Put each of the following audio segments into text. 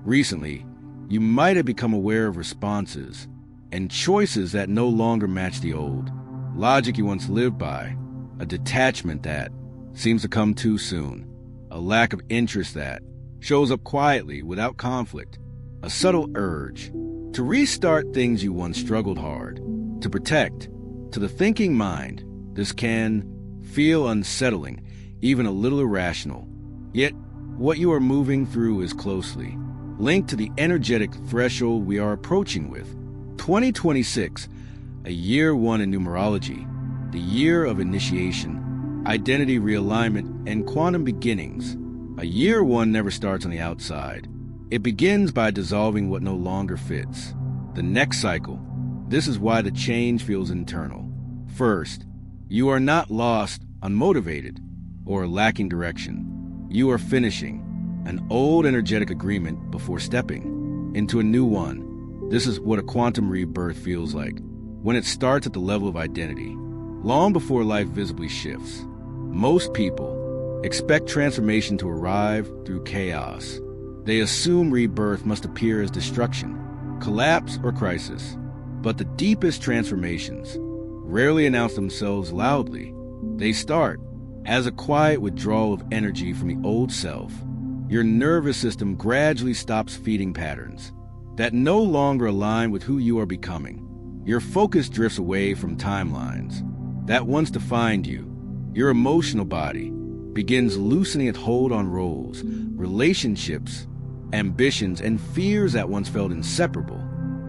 Recently, you might have become aware of responses and choices that no longer match the old logic you once lived by, a detachment that seems to come too soon, a lack of interest that shows up quietly without conflict, a subtle urge to restart things you once struggled hard to protect. To the thinking mind, this can feel unsettling, even a little irrational. Yet, what you are moving through is closely linked to the energetic threshold we are approaching with 2026, a year one in numerology, the year of initiation, identity realignment, and quantum beginnings. A year one never starts on the outside. It begins by dissolving what no longer fits. The next cycle. This is why the change feels internal. First, you are not lost, unmotivated, or lacking direction. You are finishing an old energetic agreement before stepping into a new one. This is what a quantum rebirth feels like, when it starts at the level of identity, long before life visibly shifts. Most people expect transformation to arrive through chaos. They assume rebirth must appear as destruction, collapse, or crisis. But the deepest transformations rarely announce themselves loudly. They start as a quiet withdrawal of energy from the old self. Your nervous system gradually stops feeding patterns that no longer align with who you are becoming. Your focus drifts away from timelines that once defined you. Your emotional body begins loosening its hold on roles, relationships, ambitions, and fears that once felt inseparable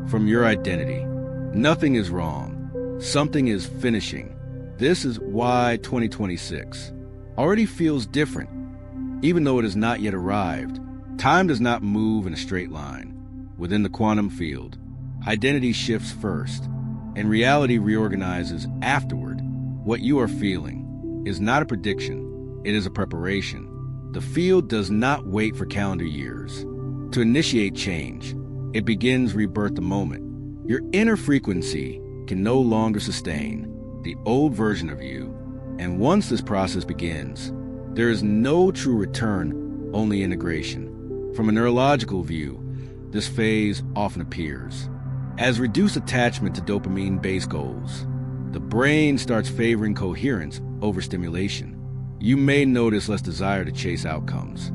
from your identity. Nothing is wrong. Something is finishing. This is why 2026 already feels different, even though it has not yet arrived. Time does not move in a straight line. Within the quantum field, identity shifts first, and reality reorganizes afterward. What you are feeling is not a prediction, it is a preparation. The field does not wait for calendar years to initiate change. It begins rebirth the moment. Your inner frequency can no longer sustain the old version of you, and once this process begins, there is no true return, only integration. From a neurological view, this phase often appears as reduced attachment to dopamine-based goals. The brain starts favoring coherence over stimulation. You may notice less desire to chase outcomes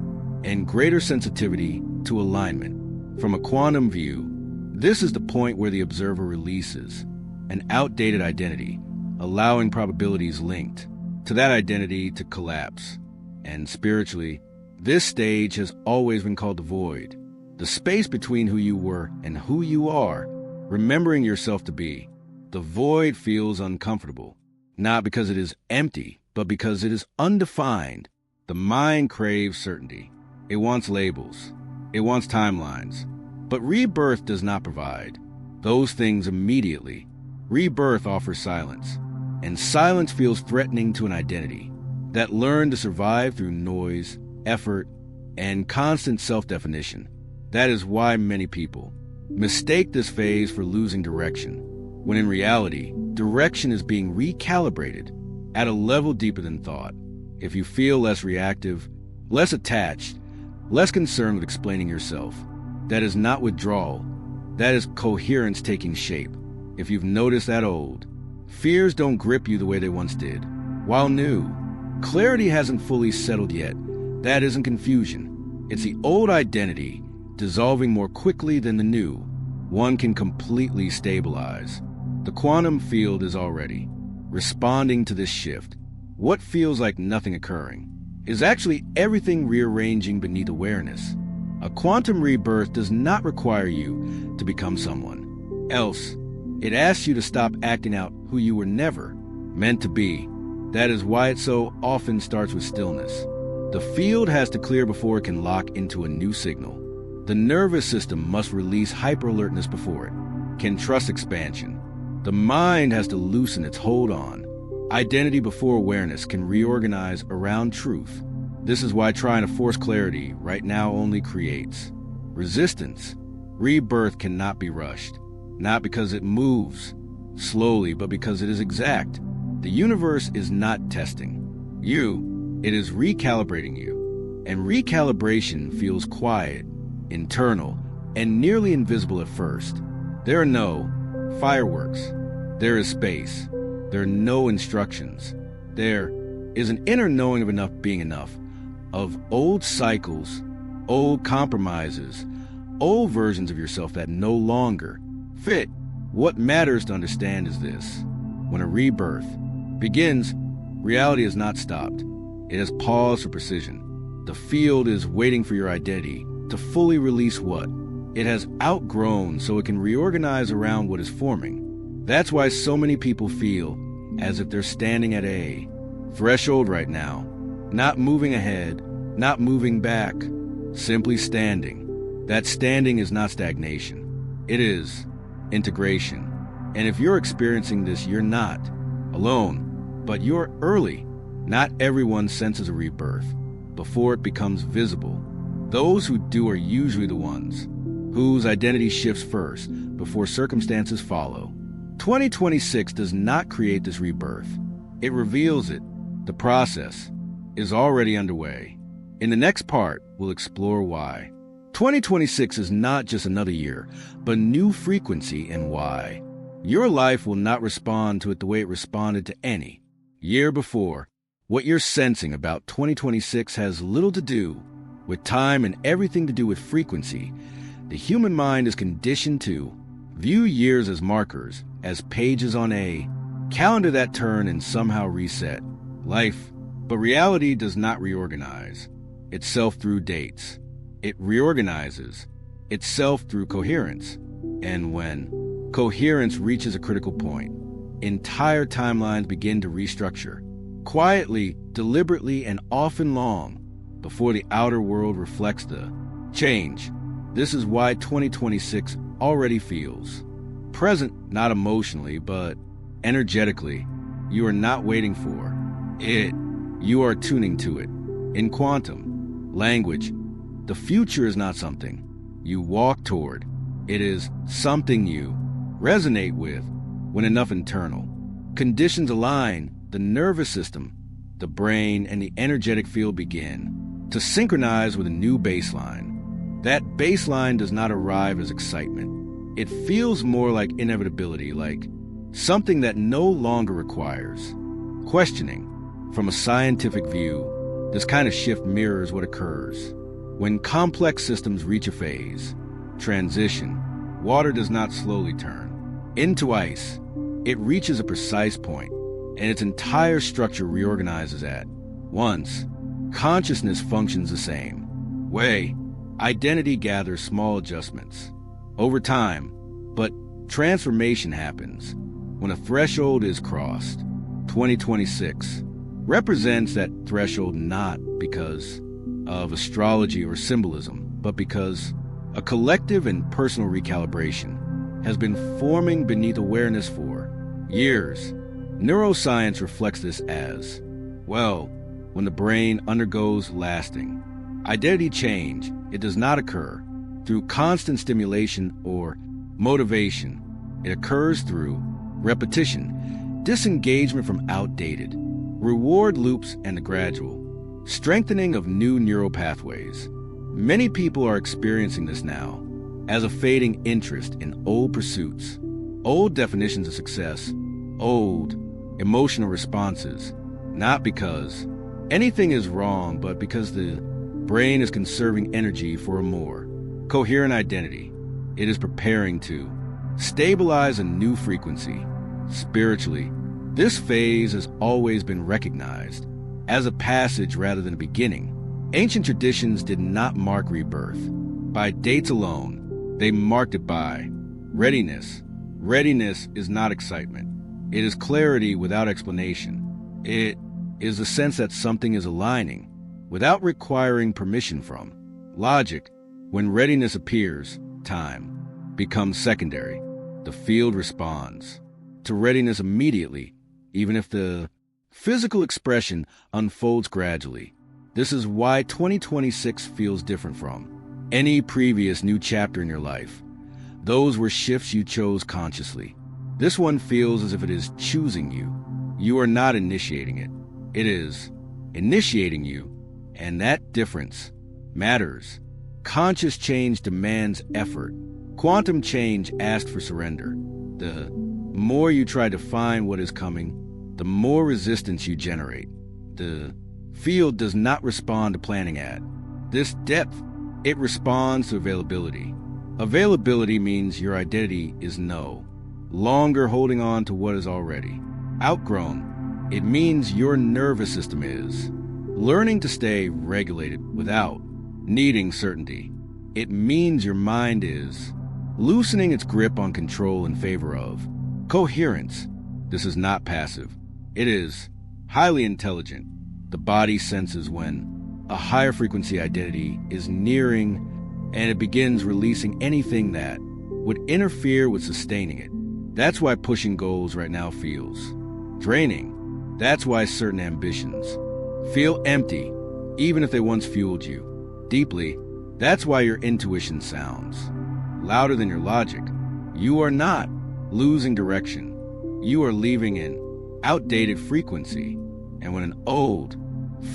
and greater sensitivity to alignment. From a quantum view, this is the point where the observer releases an outdated identity, allowing probabilities linked to that identity to collapse. And spiritually, this stage has always been called the void, the space between who you were and who you are, remembering yourself to be. The void feels uncomfortable, not because it is empty, but because it is undefined. The mind craves certainty. It wants labels. It wants timelines. But rebirth does not provide those things immediately. Rebirth offers silence, and silence feels threatening to an identity that learned to survive through noise, effort, and constant self-definition. That is why many people mistake this phase for losing direction, when in reality, direction is being recalibrated at a level deeper than thought. If you feel less reactive, less attached, less concerned with explaining yourself, that is not withdrawal, that is coherence taking shape. If you've noticed that old fears don't grip you the way they once did, while new clarity hasn't fully settled yet, that isn't confusion. It's the old identity dissolving more quickly than the new one can completely stabilize. The quantum field is already responding to this shift. What feels like nothing occurring is actually everything rearranging beneath awareness. A quantum rebirth does not require you to become someone else. It asks you to stop acting out who you were never meant to be. That is why it so often starts with stillness. The field has to clear before it can lock into a new signal. The nervous system must release hyper-alertness before it can trust expansion. The mind has to loosen its hold on identity before awareness can reorganize around truth. This is why trying to force clarity right now only creates resistance. Rebirth cannot be rushed, not because it moves slowly, but because it is exact. The universe is not testing you, it is recalibrating you. And recalibration feels quiet, internal, and nearly invisible at first. There are no fireworks. There is space. There are no instructions. There is an inner knowing of enough being enough, of old cycles, old compromises, old versions of yourself that no longer fit. What matters to understand is this. When a rebirth begins, reality has not stopped. It has paused for precision. The field is waiting for your identity to fully release what it has outgrown so it can reorganize around what is forming. That's why so many people feel as if they're standing at a threshold right now, not moving ahead, not moving back, simply standing. That standing is not stagnation. It is integration. And if you're experiencing this, you're not alone, but you're early. Not everyone senses a rebirth before it becomes visible. Those who do are usually the ones whose identity shifts first before circumstances follow. 2026 does not create this rebirth. It reveals it. The process is already underway. In the next part, we'll explore why. 2026 is not just another year, but new frequency and why. Your life will not respond to it the way it responded to any year before. What you're sensing about 2026 has little to do with time and everything to do with frequency. The human mind is conditioned to view years as markers, as pages on a calendar that turn and somehow reset life. But reality does not reorganize itself through dates. It reorganizes itself through coherence. And when coherence reaches a critical point, entire timelines begin to restructure, quietly, deliberately, and often long before the outer world reflects the change. This is why 2026 already feels present, not emotionally, but energetically. You are not waiting for it. You are tuning to it. In quantum language, the future is not something you walk toward. It is something you resonate with when enough internal conditions align. The nervous system, the brain, and the energetic field begin to synchronize with a new baseline. That baseline does not arrive as excitement. It feels more like inevitability, like something that no longer requires questioning. From a scientific view, this kind of shift mirrors what occurs when complex systems reach a phase transition. Water does not slowly turn into ice. It reaches a precise point, and its entire structure reorganizes at once. Consciousness functions the same way. Identity gathers small adjustments over time, but transformation happens when a threshold is crossed. 2026 represents that threshold not because of astrology or symbolism, but because a collective and personal recalibration has been forming beneath awareness for years. Neuroscience reflects this as, well, when the brain undergoes lasting identity change, it does not occur through constant stimulation or motivation. It occurs through repetition, disengagement from outdated reward loops, and the gradual strengthening of new neural pathways. Many people are experiencing this now as a fading interest in old pursuits, old definitions of success, old emotional responses, not because anything is wrong, but because the brain is conserving energy for a more coherent identity. It is preparing to stabilize a new frequency. Spiritually, this phase has always been recognized as a passage rather than a beginning. Ancient traditions did not mark rebirth by dates alone. They marked it by readiness. Readiness is not excitement. It is clarity without explanation. It is the sense that something is aligning without requiring permission from logic. When readiness appears, time becomes secondary. The field responds to readiness immediately, even if the physical expression unfolds gradually. This is why 2026 feels different from any previous new chapter in your life. Those were shifts you chose consciously. This one feels as if it is choosing you. You are not initiating it. It is initiating you, and that difference matters. Conscious change demands effort. Quantum change asks for surrender. The more you try to find what is coming, the more resistance you generate. The field does not respond to planning at this depth. It responds to availability. Availability means your identity is no longer holding on to what is already outgrown. It means your nervous system is learning to stay regulated without needing certainty. It means your mind is loosening its grip on control in favor of coherence. This is not passive. It is highly intelligent. The body senses when a higher frequency identity is nearing, and it begins releasing anything that would interfere with sustaining it. That's why pushing goals right now feels draining. That's why certain ambitions feel empty, even if they once fueled you deeply. That's why your intuition sounds louder than your logic. You are not losing direction. You are leaving an outdated frequency. And when an old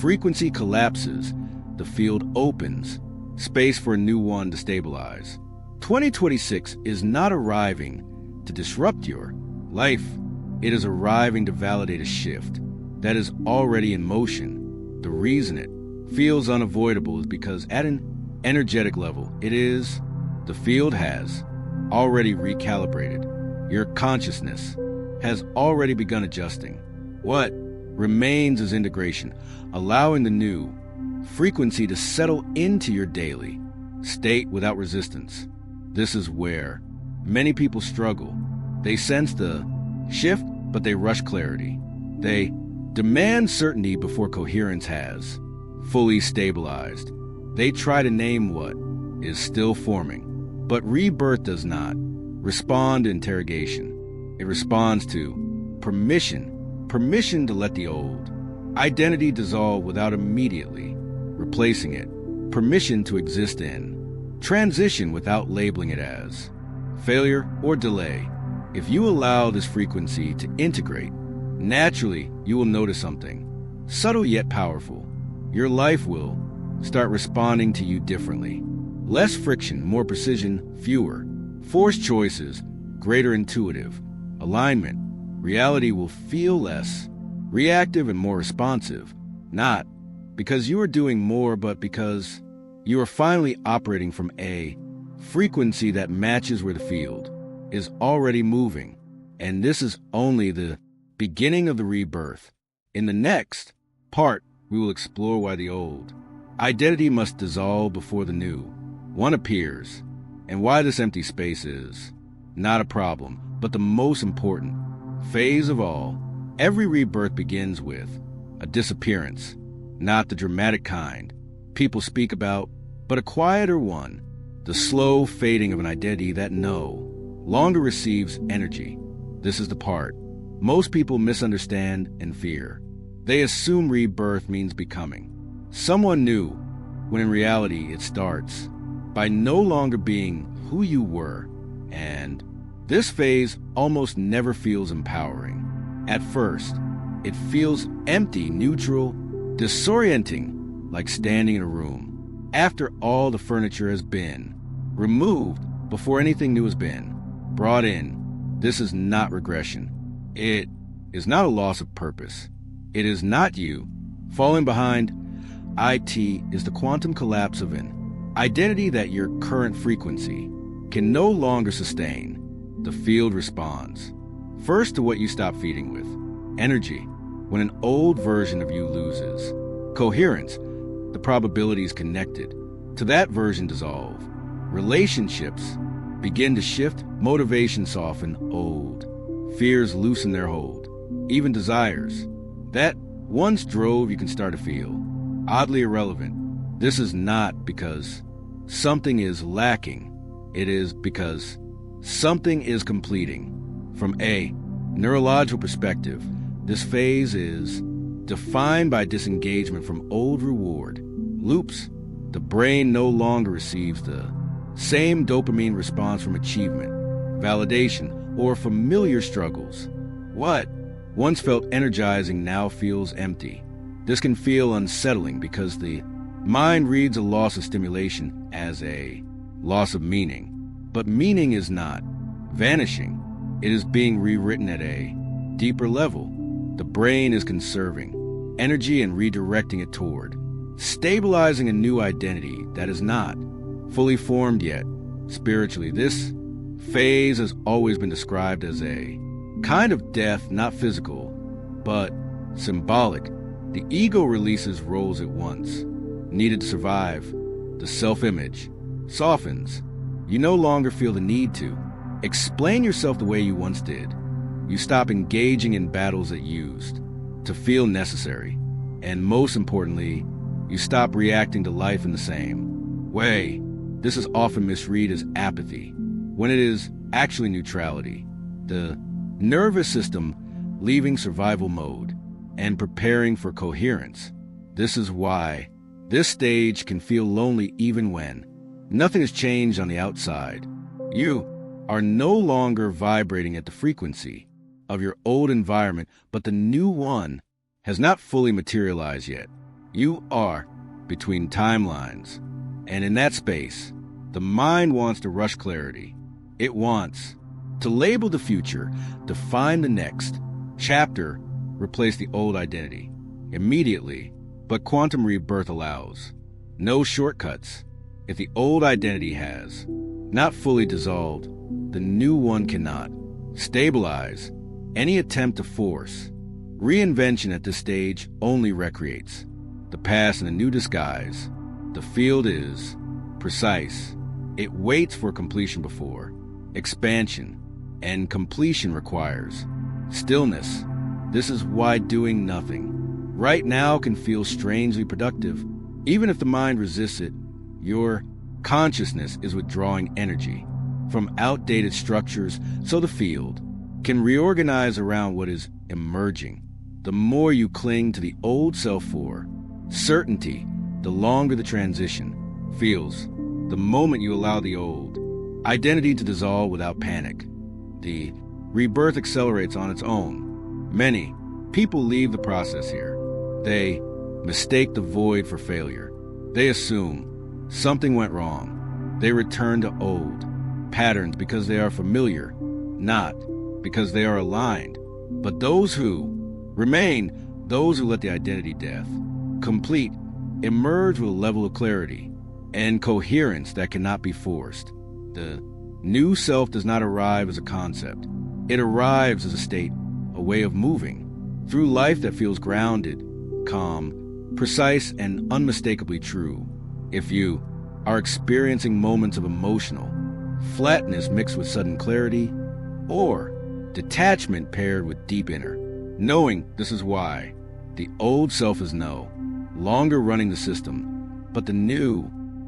frequency collapses, the field opens space for a new one to stabilize. 2026 is not arriving to disrupt your life. It is arriving to validate a shift that is already in motion. The reason it feels unavoidable is because at an energetic level, the field has already recalibrated. Your consciousness has already begun adjusting. What remains is integration, allowing the new frequency to settle into your daily state without resistance. This is where many people struggle. They sense the shift, but they rush clarity. They demand certainty before coherence has fully stabilized. They try to name what is still forming. But rebirth does not respond to interrogation. It responds to permission to let the old identity dissolve without immediately replacing it. Permission to exist in transition without labeling it as failure or delay. If you allow this frequency to integrate, naturally you will notice something subtle yet powerful. Your life will start responding to you differently. Less friction, more precision, fewer forced choices, greater intuitive alignment. Reality will feel less reactive and more responsive, not because you are doing more, but because you are finally operating from a frequency that matches where the field is already moving. And this is only the beginning of the rebirth. In the next part, we will explore why the old identity must dissolve before the new one appears, and why this empty space is not a problem, but the most important phase of all. Every rebirth begins with a disappearance, not the dramatic kind people speak about, but a quieter one, the slow fading of an identity that no longer receives energy. This is the part most people misunderstand and fear. They assume rebirth means becoming someone new, when in reality it starts by no longer being who you were. And this phase almost never feels empowering. At first, it feels empty, neutral, disorienting, like standing in a room after all the furniture has been removed before anything new has been brought in. This is not regression. It is not a loss of purpose. It is not you falling behind. IT is the quantum collapse of an identity that your current frequency can no longer sustain. The field responds first to what you stop feeding with energy. When an old version of you loses coherence, the probabilities connected to that version dissolve. Relationships begin to shift, motivation soften, old fears loosen their hold. Even desires that once drove you can start to feel oddly irrelevant. This is not because something is lacking. It is because something is completing. From a neurological perspective, this phase is defined by disengagement from old reward loops. The brain no longer receives the same dopamine response from achievement, validation, or familiar struggles. What once felt energizing now feels empty. This can feel unsettling because the Mind reads a loss of stimulation as a loss of meaning, but meaning is not vanishing. It is being rewritten at a deeper level. The brain is conserving energy and redirecting it toward stabilizing a new identity that is not fully formed yet. Spiritually, this phase has always been described as a kind of death, not physical, but symbolic. The ego releases roles it once needed to survive. The self-image softens. You no longer feel the need to explain yourself the way you once did. You stop engaging in battles that used to feel necessary. And most importantly, you stop reacting to life in the same way. This is often misread as apathy, when it is actually neutrality. The nervous system leaving survival mode and preparing for coherence. This is why this stage can feel lonely even when nothing has changed on the outside. You are no longer vibrating at the frequency of your old environment, but the new one has not fully materialized yet. You are between timelines, and in that space, the mind wants to rush clarity. It wants to label the future, define the next chapter, replace the old identity immediately, but quantum rebirth allows no shortcuts. If the old identity has not fully dissolved, the new one cannot stabilize. Any attempt to force reinvention at this stage only recreates the past in a new disguise. The field is precise. It waits for completion before expansion, and completion requires stillness. This is why doing nothing right now can feel strangely productive. Even if the mind resists it, your consciousness is withdrawing energy from outdated structures so the field can reorganize around what is emerging. The more you cling to the old self for certainty, the longer the transition feels. The moment you allow the old identity to dissolve without panic, the rebirth accelerates on its own. Many people leave the process here. They mistake the void for failure. They assume something went wrong. They return to old patterns because they are familiar, not because they are aligned. But those who remain, those who let the identity death complete, emerge with a level of clarity and coherence that cannot be forced. The new self does not arrive as a concept. It arrives as a state, a way of moving through life that feels grounded, calm, precise, and unmistakably true. If you are experiencing moments of emotional flatness mixed with sudden clarity, or detachment paired with deep inner knowing, this is why the old self is no longer running the system, but the new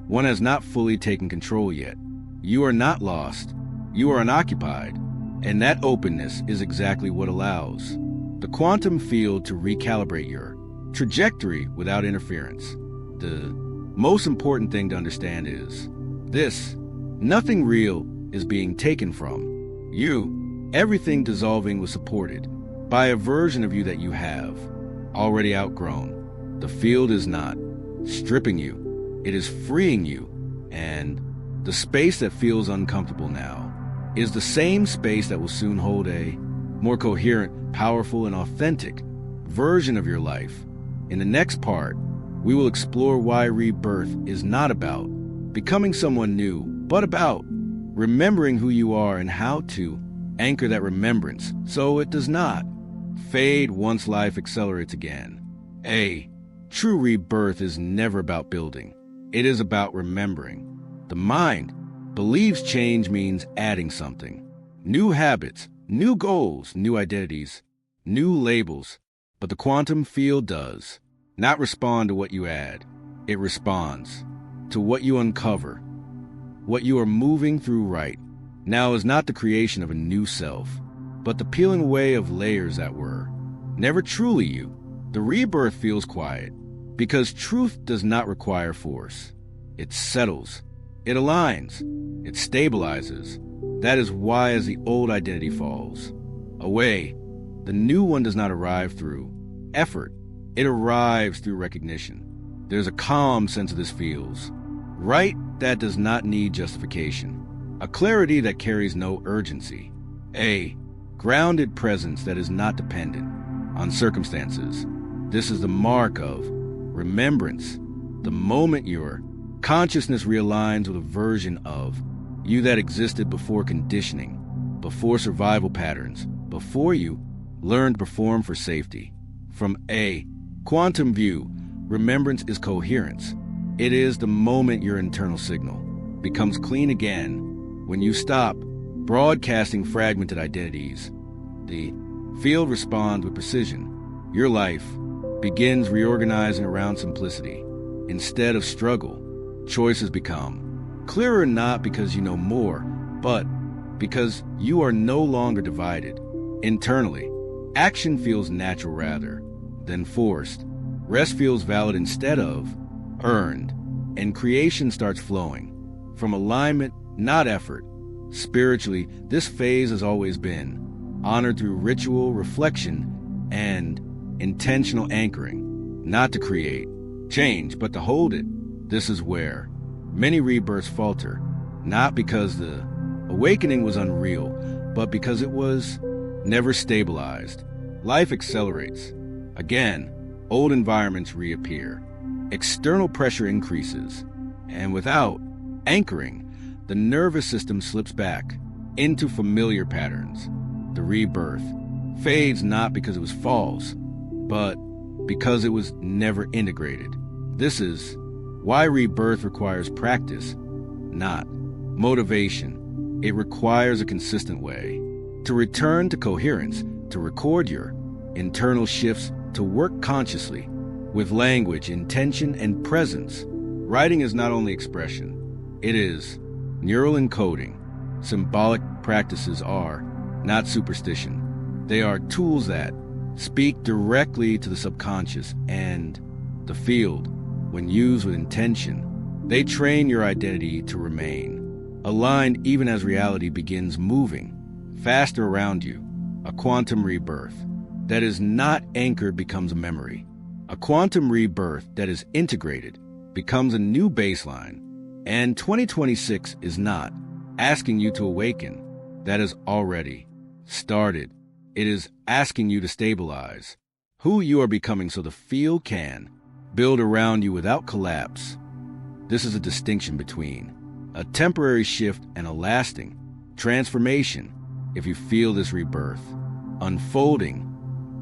one has not fully taken control yet. You are not lost. You are unoccupied. And that openness is exactly what allows the quantum field to recalibrate your trajectory without interference. The most important thing to understand is this: nothing real is being taken from you. Everything dissolving was supported by a version of you that you have already outgrown. The field is not stripping you, it is freeing you. And the space that feels uncomfortable now is the same space that will soon hold a more coherent, powerful, and authentic version of your life. In the next part, we will explore why rebirth is not about becoming someone new, but about remembering who you are and how to anchor that remembrance so it does not fade once life accelerates again. A true rebirth is never about building. It is about remembering. The mind believes change means adding something. New habits, new goals, new identities, new labels. But the quantum field does not respond to what you add. It responds to what you uncover. What you are moving through right now is not the creation of a new self, but the peeling away of layers that were never truly you. The rebirth feels quiet because truth does not require force. It settles. It aligns. It stabilizes. That is why as the old identity falls away, the new one does not arrive through effort. It arrives through recognition. There's a calm sense of this feels. Right that does not need justification. A clarity that carries no urgency. A grounded presence that is not dependent on circumstances. This is the mark of remembrance. The moment your consciousness realigns with a version of you that existed before conditioning, before survival patterns, before you learned to perform for safety. From a quantum view, remembrance is coherence. It is the moment your internal signal becomes clean again when you stop broadcasting fragmented identities. The field responds with precision. Your life begins reorganizing around simplicity. Instead of struggle, choices become clearer, not because you know more, but because you are no longer divided. Internally, action feels natural rather than forced. Rest feels valid instead of earned. And creation starts flowing from alignment, not effort. Spiritually, this phase has always been honored through ritual, reflection, and intentional anchoring, not to create change, but to hold it. This is where many rebirths falter, not because the awakening was unreal, but because it was never stabilized. Life accelerates. Again, old environments reappear. External pressure increases, and without anchoring, the nervous system slips back into familiar patterns. The rebirth fades not because it was false, but because it was never integrated. This is why rebirth requires practice, not motivation. It requires a consistent way to return to coherence, to record your internal shifts, to work consciously with language, intention, and presence. Writing is not only expression, it is neural encoding. Symbolic practices are not superstition. They are tools that speak directly to the subconscious and the field. When used with intention, they train your identity to remain aligned even as reality begins moving faster around you. A quantum rebirth that is not anchored becomes a memory. A quantum rebirth that is integrated becomes a new baseline. And 2026 is not asking you to awaken. That is already started. It is asking you to stabilize who you are becoming so the field can build around you without collapse. This is a distinction between a temporary shift and a lasting transformation. If you feel this rebirth unfolding,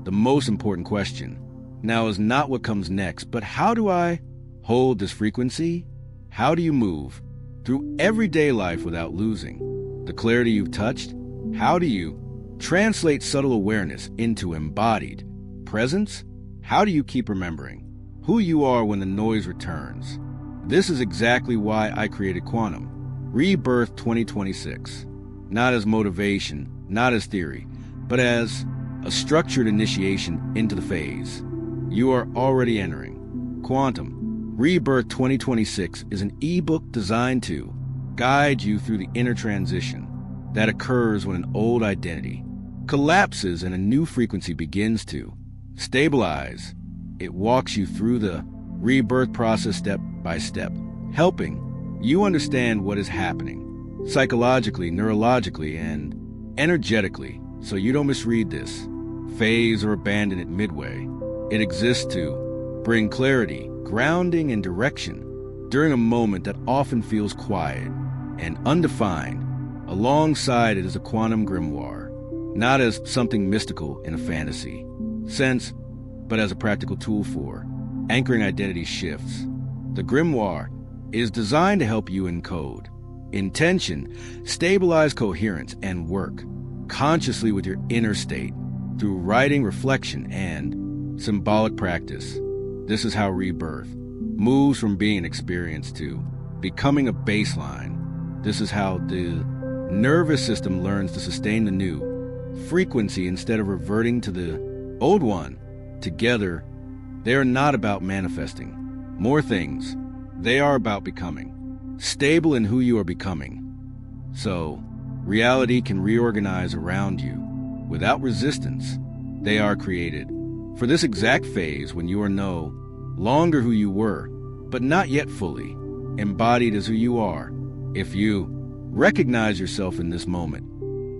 the most important question now is not what comes next, but how do I hold this frequency? How do you move through everyday life without losing the clarity you've touched? How do you translate subtle awareness into embodied presence? How do you keep remembering who you are when the noise returns? This is exactly why I created Quantum Rebirth 2026, not as motivation, not as theory, but as a structured initiation into the phase you are already entering. Quantum Rebirth 2026 is an ebook designed to guide you through the inner transition that occurs when an old identity collapses and a new frequency begins to stabilize. It walks you through the rebirth process step by step, helping you understand what is happening psychologically, neurologically, and energetically, so you don't misread this phase or abandon it midway. It exists to bring clarity, grounding, and direction during a moment that often feels quiet and undefined. Alongside it is a quantum grimoire, not as something mystical in a fantasy sense, but as a practical tool for anchoring identity shifts. The grimoire is designed to help you encode intention, stabilize coherence, and work consciously with your inner state through writing, reflection, and symbolic practice. This is how rebirth moves from being an experience to becoming a baseline. This is how the nervous system learns to sustain the new frequency instead of reverting to the old one. Together, they are not about manifesting more things. They are about becoming stable in who you are becoming. So, reality can reorganize around you without resistance. They are created for this exact phase when you are no longer who you were, but not yet fully embodied as who you are. If you recognize yourself in this moment,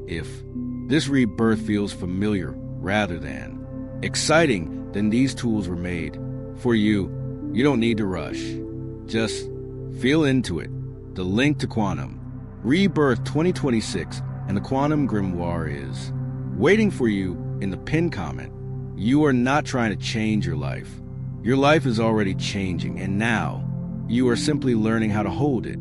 if this rebirth feels familiar rather than exciting, then these tools were made for you. You don't need to rush. Just feel into it. The link to Quantum Rebirth 2026 and the Quantum Grimoire is waiting for you in the pinned comment. You are not trying to change your life. Your life is already changing, and now you are simply learning how to hold it.